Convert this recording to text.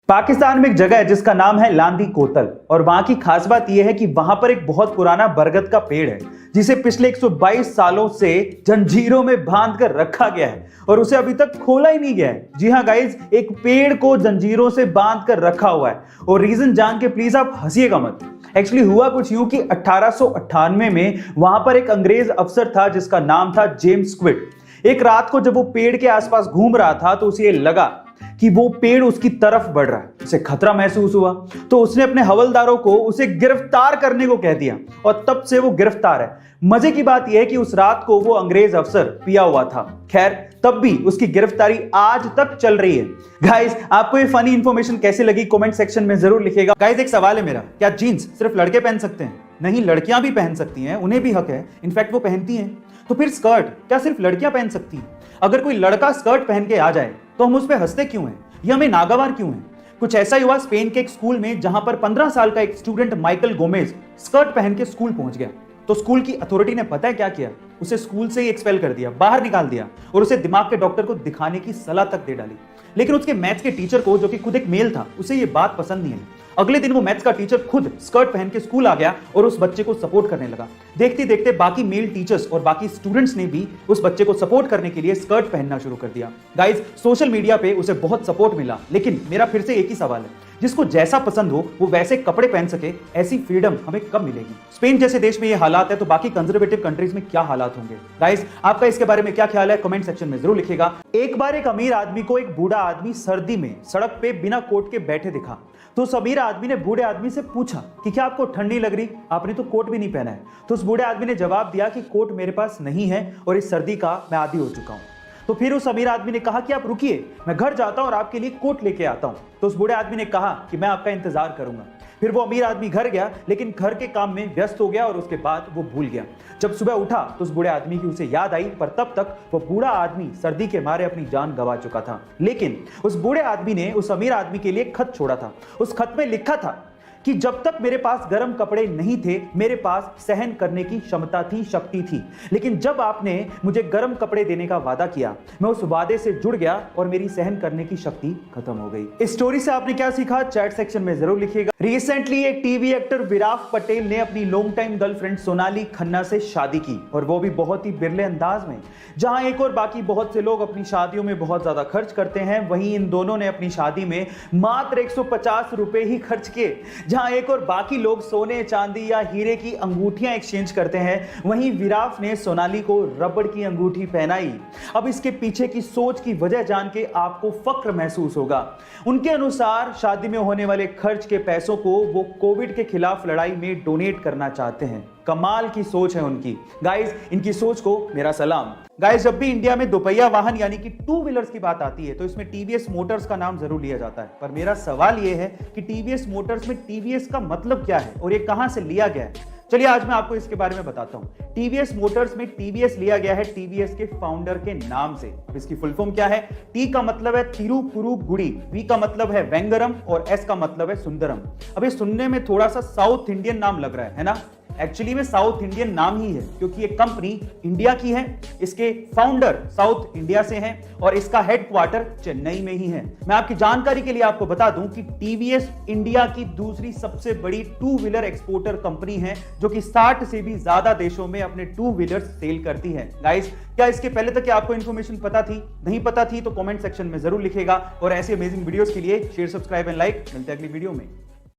पाकिस्तान में एक जगह है जिसका नाम है लांदी कोतल और वहां की खास बात यह है कि वहां पर एक बहुत पुराना बरगद का पेड़ है जिसे पिछले 122 सालों से जंजीरों में बांध कर रखा गया है और उसे अभी तक खोला ही नहीं गया है। जी हाँ गाइज, एक पेड़ को जंजीरों से बांध कर रखा हुआ है और रीजन जान के प्लीज आप हंसिएगा मत। एक्चुअली हुआ कुछ यूं कि 1898 में वहां पर एक अंग्रेज अफसर था जिसका नाम था जेम्स क्विड। एक रात को जब वो पेड़ के आसपास घूम रहा था तो उसे ये लगा कि वो पेड़ उसकी तरफ बढ़ रहा है। उसे खतरा महसूस हुआ तो उसने अपने हवलदारों को उसे गिरफ्तार करने को कह दिया और तब से वो गिरफ्तार है। मजे की बात यह है कि उस रात को वो अंग्रेज अफसर पिया हुआ था। खैर, तब भी उसकी गिरफ्तारी आज तक चल रही है। गाइस, आपको ये फनी इंफॉर्मेशन कैसी लगी कमेंट सेक्शन में जरूर लिखिएगा। गाइस, एक सवाल है मेरा, क्या जीन्स सिर्फ लड़के पहन सकते हैं? नहीं, लड़कियां भी पहन सकती हैं, उन्हें भी हक है, इनफैक्ट वो पहनती हैं। तो फिर स्कर्ट क्या सिर्फ लड़कियां पहन सकती हैं? अगर कोई लड़का स्कर्ट पहन के आ जाए तो हम उस पर हंसते क्यों हैं? ये हमें नागवार क्यों है? कुछ ऐसा ही हुआ स्पेन के एक स्कूल में जहां पर 15 साल का एक स्टूडेंट माइकल गोमेज स्कर्ट पहन के स्कूल पहुंच गया। तो स्कूल की अथॉरिटी ने पता है क्या किया? उसे स्कूल से ही एक्सपेल कर दिया, बाहर निकाल दिया और उसे दिमाग के डॉक्टर को दिखाने की सलाह तक दे डाली। लेकिन उसके मैथ्स के टीचर को, जो कि खुद एक मेल था, उसे ये बात पसंद नहीं आई। अगले दिन वो मैथ्स का टीचर खुद स्कर्ट पहन के स्कूल आ गया और उस बच्चे को सपोर्ट करने लगा। देखते देखते बाकी मेल टीचर्स और बाकी स्टूडेंट्स ने भी उस बच्चे को सपोर्ट करने के लिए स्कर्ट पहनना शुरू कर दिया। गाइस, सोशल मीडिया पे उसे बहुत सपोर्ट मिला, लेकिन मेरा फिर से एक ही सवाल है, जिसको जैसा पसंद हो वो वैसे कपड़े पहन सके, ऐसी फ्रीडम हमें कब मिलेगी? स्पेन जैसे देश में ये हालात है तो बाकी कंजर्वेटिव कंट्रीज में क्या हालात होंगे? गाइस, आपका इसके बारे में क्या ख्याल है? कमेंट सेक्शन में जरूर लिखिएगा। एक बार एक अमीर आदमी को एक बूढ़ा आदमी सर्दी में सड़क पे बिना कोट के बैठे दिखा तो उस अमीर आदमी ने बूढ़े आदमी से पूछा कि क्या आपको ठंड नहीं लग रही? आपने तो कोट भी नहीं पहना है। तो उस बूढ़े आदमी ने जवाब दिया कि कोट मेरे पास नहीं है और इस सर्दी का मैं आदी हो चुका हूं। तो फिर उस अमीर आदमी ने कहा कि आप रुकिए, मैं घर जाता हूं और आपके लिए कोट लेके आता हूं। तो उस बूढ़े आदमी ने कहा कि मैं आपका इंतजार करूंगा। फिर वो अमीर आदमी घर गया, लेकिन घर के काम में व्यस्त हो गया और उसके बाद वो भूल गया। जब सुबह उठा तो उस बूढ़े आदमी की उसे याद आई, पर तब तक वो बूढ़ा आदमी सर्दी के मारे अपनी जान गंवा चुका था। लेकिन उस बूढ़े आदमी ने उस अमीर आदमी के लिए एक खत छोड़ा था। उस खत में लिखा था कि जब तक मेरे पास गर्म कपड़े नहीं थे, मेरे पास सहन करने की क्षमता थी, शक्ति थी। लेकिन जब आपने मुझे गर्म कपड़े देने का वादा किया, मैं उस वादे से जुड़ गया और मेरी सहन करने की शक्ति खत्म हो गई। इस स्टोरी से आपने क्या सीखा? चैट सेक्शन में जरूर लिखिएगा। रिसेंटली एक टीवी एक्टर विराट पटेल ने अपनी long time girlfriend Sonali Khanna से शादी की और वो भी बहुत ही बिरले अंदाज में। जहां एक और बाकी बहुत से लोग अपनी शादियों में बहुत ज्यादा खर्च करते हैं, वहीं इन दोनों ने अपनी शादी में मात्र 150 रुपए ही खर्च किए। जहां एक और बाकी लोग सोने, चांदी या हीरे की अंगूठियां एक्सचेंज करते हैं, वहीं विराट ने सोनाली को रबड़ की अंगूठी पहनाई। अब इसके पीछे की सोच की वजह जान के आपको फक्र महसूस होगा। उनके अनुसार शादी में होने वाले खर्च के पैसों को वो कोविड के खिलाफ लड़ाई में डोनेट करना चाहते हैं। कमाल की सोच है उनकी। गाइस, इनकी सोच को मेरा सलाम। गाइस, जब भी इंडिया में दोपहिया वाहन यानी कि टू व्हीलर्स की बात आती है तो इसमें टीवीएस मोटर्स का नाम जरूर लिया जाता है। पर मेरा सवाल यह है कि टीवीएस मोटर्स में टीवीएस का मतलब क्या है और ये कहां से लिया गया है? चलिए आज मैं आपको इसके बारे में बताता हूं। टीवीएस मोटर्स में टीवीएस लिया गया है टीवीएस के फाउंडर के नाम से। अब इसकी फुल फॉर्म क्या है? टी का मतलब है तिरुपुरुगुडी, वी का मतलब है वेंगरम और एस का मतलब है सुंदरम। अब ये सुनने में थोड़ा सा साउथ इंडियन नाम लग रहा है ना? एक्चुअली में साउथ इंडियन नाम ही है क्योंकि ये कंपनी इंडिया की है, इसके फाउंडर साउथ इंडिया से हैं और इसका हेडक्वार्टर चेन्नई में ही है। मैं आपकी जानकारी के लिए आपको बता दूं कि टीवीएस इंडिया की दूसरी सबसे बड़ी टू व्हीलर एक्सपोर्टर कंपनी है जो कि 60 से भी ज्यादा देशों में अपने टू व्हीलर सेल करती है। गाइस, क्या इसके पहले तक आपको इन्फॉर्मेशन पता थी? नहीं पता थी तो कमेंट सेक्शन में जरूर लिखेगा और ऐसे अमेजिंग वीडियोस के लिए शेयर, सब्सक्राइब एंड लाइक। मिलते हैं अगली वीडियो में।